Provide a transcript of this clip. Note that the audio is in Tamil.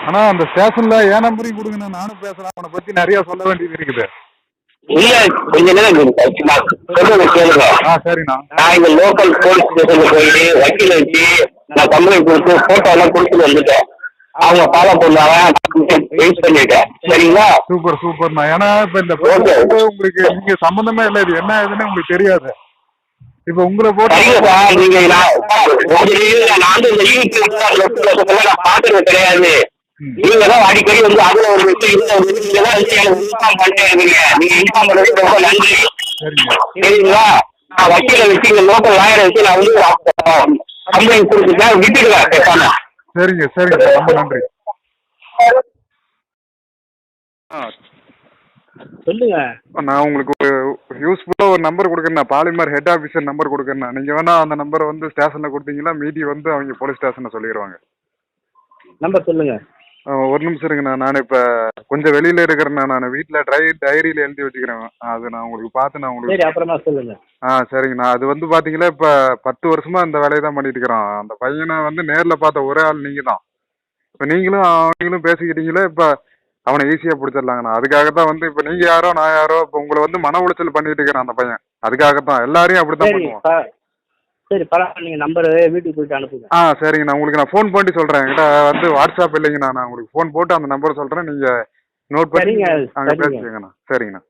ஆனா அந்த ஸ்டேஷன்ல என் நம்பரையும் கொடுங்க, நானும் பேசுறேன். அவனை பத்தி நிறைய சொல்ல வேண்டியது இருக்குது. இல்ல கொஞ்ச நேரம் சொல்றது கேளுங்க. சரிண்ணா. நான் இங்க லோக்கல் போலீஸ் ஸ்டேஷன்ல போயிட்டு வக்கீல வச்சு நான் கம்ப்ளைண்ட் கொடுத்து போட்டோ எல்லாம் கொடுத்துட்டு வந்துட்டேன். அவங்க ஃபாலோ பண்ணுவாங்க, வெயிட் பண்ணிட்டேன். சரிங்களா? சூப்பர் சூப்பர்ண்ணா. ஏன்னா இப்ப இந்த உங்களுக்கு நீங்க சம்பந்தமே இல்லை, இது என்ன ஏதுன்னு உங்களுக்கு தெரியாது. இப்ப உங்களை போட்டு நீங்க நான் வந்து இந்த யூடியூப் நான் பாக்குறது கிடையாது. நீங்க தான் அடிக்கடி வந்து அதுல ஒரு விஷயம் நீங்க தான் இன்ஃபார்ம் பண்ணிட்டே இருக்கீங்க. நீங்க இன்ஃபார்ம் பண்ணது ரொம்ப நன்றி. சரிங்களா? நான் வக்கீல வச்சு இங்க லோக்கல் லாயரை வச்சு நான் வந்து கம்ப்ளைண்ட் கொடுத்துட்டேன், விட்டுக்கலாம் பேசாம. சரிங்க சரிங்க, ரொம்ப நன்றி. சொல்லுங்க. நான் உங்களுக்கு ஒரு யூஸ்ஃபுல்லா ஒரு நம்பர் கொடுக்குறேன், பாலிமர் ஹெட் ஆஃபீஸர் நம்பர் கொடுக்குறேன். நீங்க வேணா அந்த நம்பரை வந்து ஸ்டேஷன்ல கொடுத்தீங்கன்னா மீதி வந்து அவங்க போலீஸ் ஸ்டேஷன்ல சொல்லிடுவாங்க. நம்பர் சொல்லுங்க. ஒரு நிமிஷம் இருங்கண்ணா, நான் இப்போ கொஞ்சம் வெளியில இருக்கிறேண்ணா. நான் வீட்டில் டைரியில் எழுதி வச்சுக்கிறேன். அது நான் உங்களுக்கு பார்த்து நான் உங்களுக்கு அப்புறமா சொல்லுங்க. சரிங்கண்ணா. அது வந்து பார்த்தீங்கன்னா இப்போ 10 வருஷமா இந்த வேலையை தான் பண்ணிட்டு இருக்கிறோம். அந்த பையனை வந்து நேரில் பார்த்த ஒரே ஆள் நீங்கள் தான். இப்போ நீங்களும் அவங்களும் பேசிக்கிட்டீங்களே, இப்போ அவனை ஈஸியாக பிடிச்சிடலாங்கண்ணா. அதுக்காகத்தான் வந்து இப்போ நீங்கள் யாரோ நான் யாரோ இப்போ உங்களை வந்து மன உளைச்சல் பண்ணிட்டு இருக்கிறான் அந்த பையன். அதுக்காகத்தான் எல்லாரையும் அப்படி தான் பண்ணுவான். சரி பரவாயில்ல, நீங்கள் நம்பரு வீட்டுக்கு போயிட்டு அனுப்புங்க. சரிங்கண்ணா. உங்களுக்கு நான் ஃபோன் பண்ணி சொல்கிறேன். என்கிட்ட வந்து வாட்ஸ்அப் இல்லைங்கண்ணா. நான் உங்களுக்கு ஃபோன் போட்டு அந்த நம்பரை சொல்கிறேன், நீங்கள் நோட் பண்ணி அங்கே பேசிக்கங்கண்ணா. சரிங்கண்ணா.